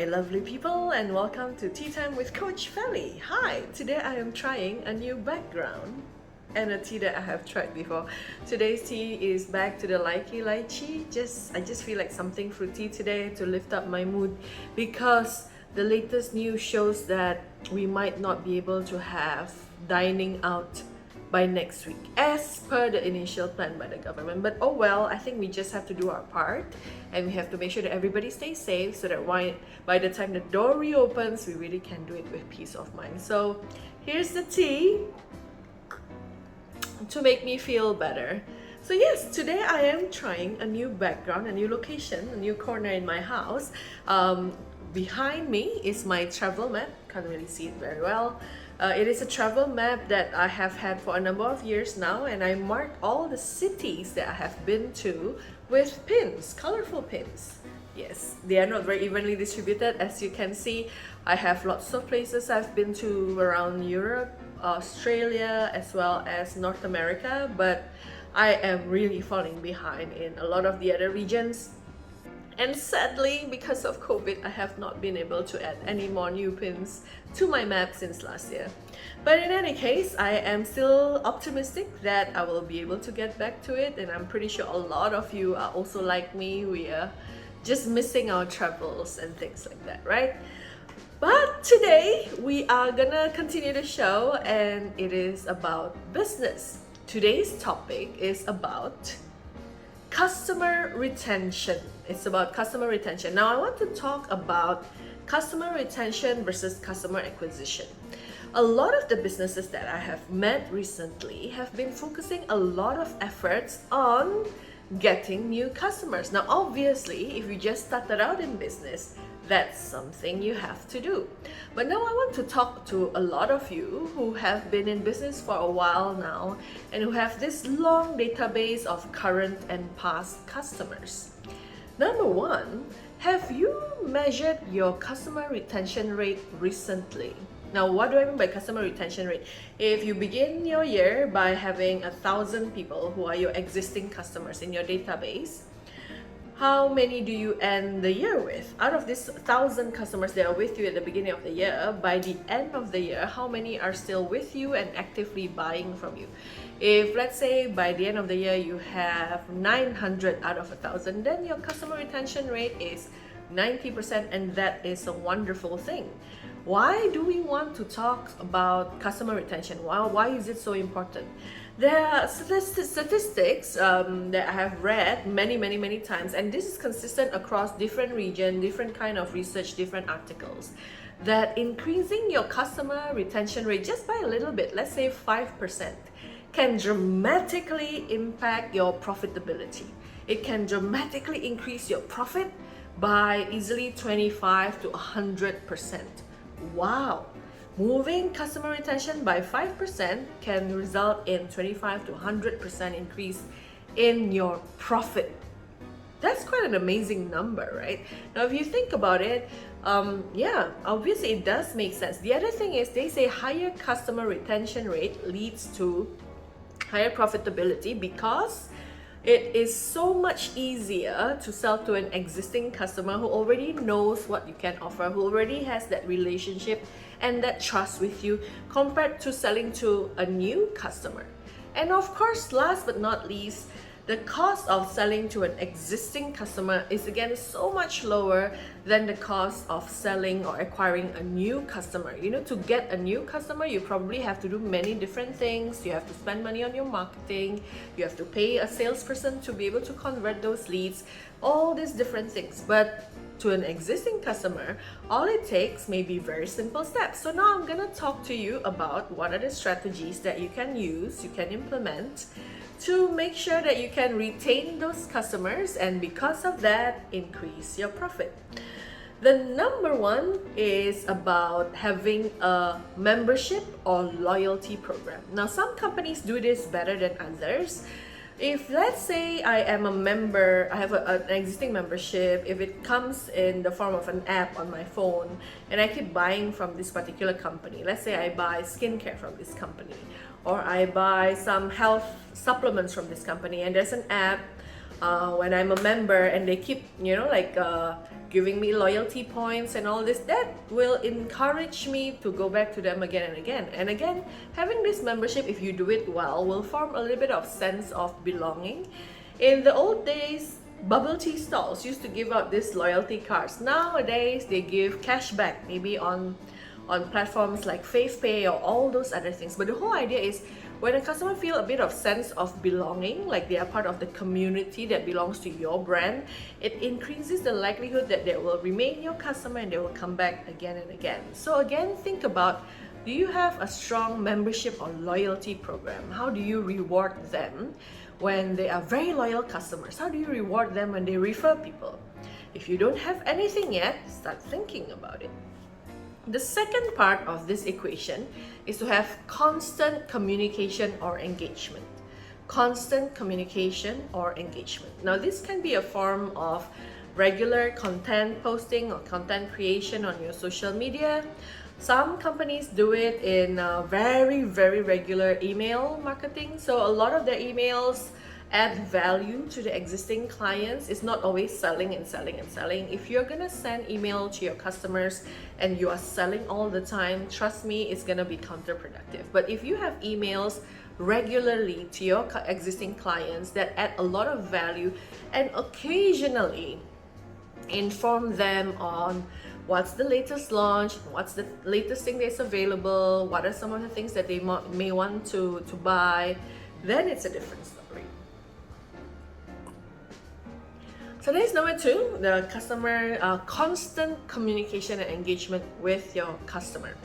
my lovely people, and welcome to Tea Time with Coach Felly. Hi, today I am trying a new background and a tea that I have tried before. Today's tea is back to the likey lychee. I just feel like something fruity today to lift up my mood because the latest news shows that we might not be able to have dining out by next week as per the initial plan by the government. But oh well, I think we just have to do our part and we have to make sure that everybody stays safe so that by the time the door reopens, we really can do it with peace of mind. So here's the tea to make me feel better. So yes, today I am trying a new background, a new location, a new corner in my house. Behind me is my travel map. Can't really see it very well. It is a travel map that I have had for a number of years now, and I marked all the cities that I have been to with pins, colorful pins. Yes, they are not very evenly distributed. As you can see, I have lots of places I've been to around Europe, Australia, as well as North America, but I am really falling behind in a lot of the other regions. And sadly, because of COVID, I have not been able to add any more new pins to my map since last year. But in any case, I am still optimistic that I will be able to get back to it, and I'm pretty sure a lot of you are also like me. We are just missing our travels and things like that, right? But today, we are gonna continue the show, and it is about business. Today's topic is about customer retention. It's about customer retention. Now I want to talk about customer retention versus customer acquisition. A lot of the businesses that I have met recently have been focusing a lot of efforts on getting new customers. Now obviously, if you just started out in business, that's something you have to do. But now I want to talk to a lot of you who have been in business for a while now and who have this long database of current and past customers. Number one, have you measured your customer retention rate recently? Now, what do I mean by customer retention rate? If you begin your year by having 1,000 people who are your existing customers in your database, how many do you end the year with? Out of these 1,000 customers that are with you at the beginning of the year, by the end of the year, how many are still with you and actively buying from you? If let's say by the end of the year you have 900 out of 1,000, then your customer retention rate is 90%, and that is a wonderful thing. Why do we want to talk about customer retention? Why is it so important? There are statistics that I have read many times, and this is consistent across different regions, different kind of research, different articles, that increasing your customer retention rate just by a little bit, let's say 5%, can dramatically impact your profitability. It can dramatically increase your profit by easily 25 to 100%. Wow! Moving customer retention by 5% can result in 25 to 100% increase in your profit. That's quite an amazing number, right? Now, if you think about it, obviously it does make sense. The other thing is they say higher customer retention rate leads to higher profitability because it is so much easier to sell to an existing customer who already knows what you can offer, who already has that relationship and that trust with you, compared to selling to a new customer. And of course, last but not least, the cost of selling to an existing customer is again so much lower than the cost of selling or acquiring a new customer. You know, to get a new customer, you probably have to do many different things. You have to spend money on your marketing. You have to pay a salesperson to be able to convert those leads, all these different things. But to an existing customer, all it takes may be very simple steps. So now I'm gonna talk to you about what are the strategies that you can use, you can implement to make sure that you can retain those customers, and because of that, increase your profit. The number one is about having a membership or loyalty program. Now, some companies do this better than others. If let's say I am a member, I have an existing membership, if it comes in the form of an app on my phone and I keep buying from this particular company, let's say I buy skincare from this company or I buy some health supplements from this company and there's an app when I'm a member and they keep, giving me loyalty points and all this, that will encourage me to go back to them again and again. And again, having this membership, if you do it well, will form a little bit of sense of belonging. In the old days, bubble tea stalls used to give out these loyalty cards. Nowadays, they give cashback, maybe on platforms like FavePay or all those other things. But the whole idea is when a customer feel a bit of sense of belonging, like they are part of the community that belongs to your brand, it increases the likelihood that they will remain your customer and they will come back again and again. So again, think about, do you have a strong membership or loyalty program? How do you reward them when they are very loyal customers? How do you reward them when they refer people? If you don't have anything yet, start thinking about it. The second part of this equation is to have constant communication or engagement. Constant communication or engagement. Now, this can be a form of regular content posting or content creation on your social media. Some companies do it in very, very regular email marketing. So a lot of their emails add value to the existing clients. It's not always selling and selling and selling. If you're gonna send email to your customers and you are selling all the time, trust me, it's gonna be counterproductive. But if you have emails regularly to your existing clients that add a lot of value and occasionally inform them on what's the latest launch, what's the latest thing that's available, what are some of the things that they may want to buy, then it's a different story. So that's number two, the customer constant communication and engagement with your customer.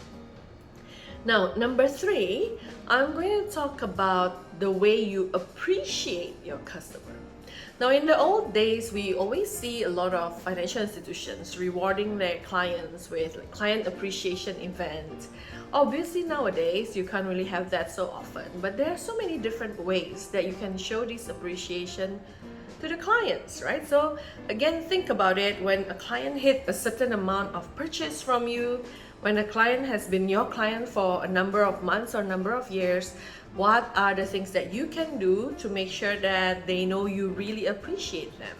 Now, number three, I'm going to talk about the way you appreciate your customer. Now, in the old days, we always see a lot of financial institutions rewarding their clients with client appreciation events. Obviously, nowadays, you can't really have that so often, but there are so many different ways that you can show this appreciation to the clients, right? So again, think about it. When a client hit a certain amount of purchase from you, when a client has been your client for a number of months or number of years, what are the things that you can do to make sure that they know you really appreciate them?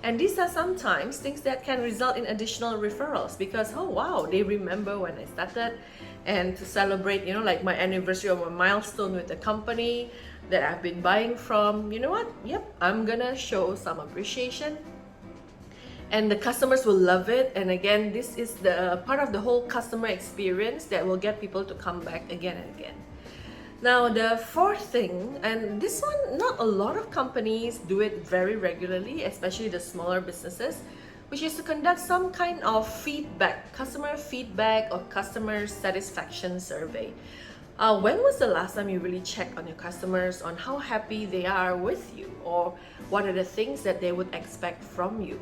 And these are sometimes things that can result in additional referrals because, oh wow, they remember when I started. And to celebrate, like my anniversary or my milestone with the company that I've been buying from, you know what? Yep, I'm gonna show some appreciation. And the customers will love it. And again, this is the part of the whole customer experience that will get people to come back again and again. Now, the fourth thing, and this one, not a lot of companies do it very regularly, especially the smaller businesses, which is to conduct some kind of feedback, customer feedback or customer satisfaction survey. When was the last time you really checked on your customers on how happy they are with you, or what are the things that they would expect from you?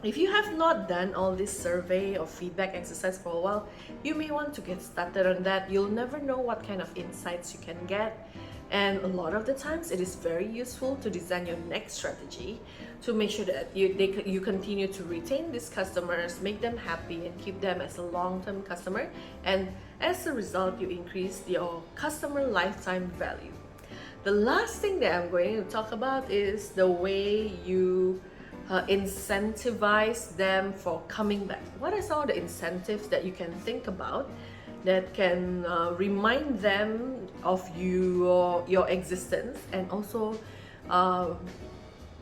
If you have not done all this survey or feedback exercise for a while, you may want to get started on that. You'll never know what kind of insights you can get. And a lot of the times it is very useful to design your next strategy to make sure that you continue to retain these customers, make them happy and keep them as a long-term customer. And as a result, you increase your customer lifetime value. The last thing that I'm going to talk about is the way you incentivize them for coming back. What are some of the incentives that you can think about that can remind them of your existence and also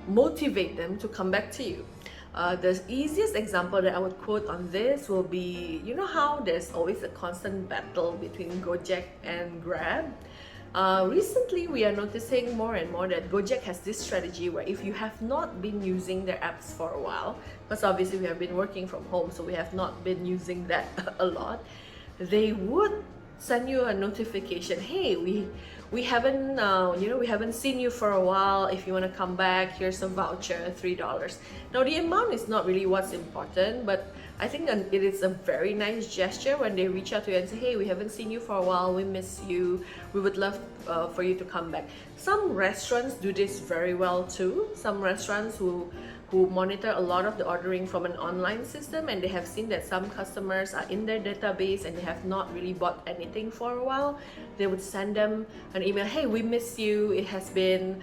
motivate them to come back to you? The easiest example that I would quote on this will be, you know how there's always a constant battle between Gojek and Grab? Recently, we are noticing more and more that Gojek has this strategy where if you have not been using their apps for a while, because obviously we have been working from home, so we have not been using that a lot, they would send you a notification, hey, we haven't we haven't seen you for a while. If you want to come back, here's a voucher, $3. Now the amount is not really what's important, but I think it is a very nice gesture when they reach out to you and say, hey, we haven't seen you for a while, we miss you, we would love for you to come back. Some restaurants do this very well too. Some restaurants who monitor a lot of the ordering from an online system, and they have seen that some customers are in their database and they have not really bought anything for a while, they would send them an email, hey, we miss you, it has been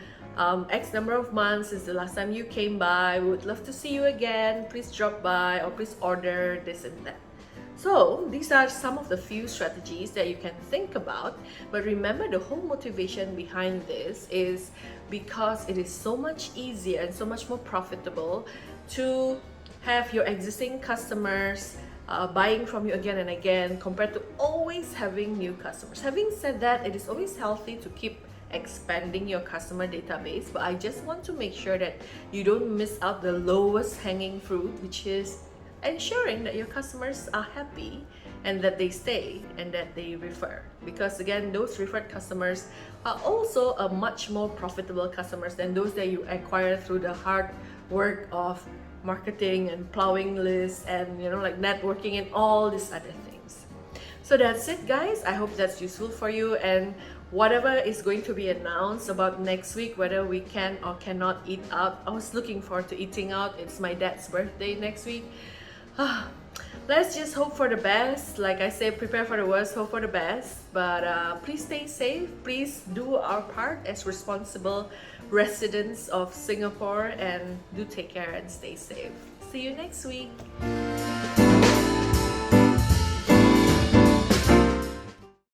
X number of months since the last time you came by. We would love to see you again. Please drop by or please order this and that. So these are some of the few strategies that you can think about, but remember the whole motivation behind this is because it is so much easier and so much more profitable to have your existing customers buying from you again and again compared to always having new customers. Having said that, it is always healthy to keep expanding your customer database, but I just want to make sure that you don't miss out the lowest hanging fruit, which is ensuring that your customers are happy and that they stay and that they refer, because again, those referred customers are also a much more profitable customers than those that you acquire through the hard work of marketing and plowing lists and like networking and all these other things. So that's it, guys. I hope that's useful for you, and whatever is going to be announced about next week, whether we can or cannot eat out, I was looking forward to eating out. It's my dad's birthday next week. Let's just hope for the best. Like I say, prepare for the worst, hope for the best. But please stay safe. Please do our part as responsible residents of Singapore, and do take care and stay safe. See you next week.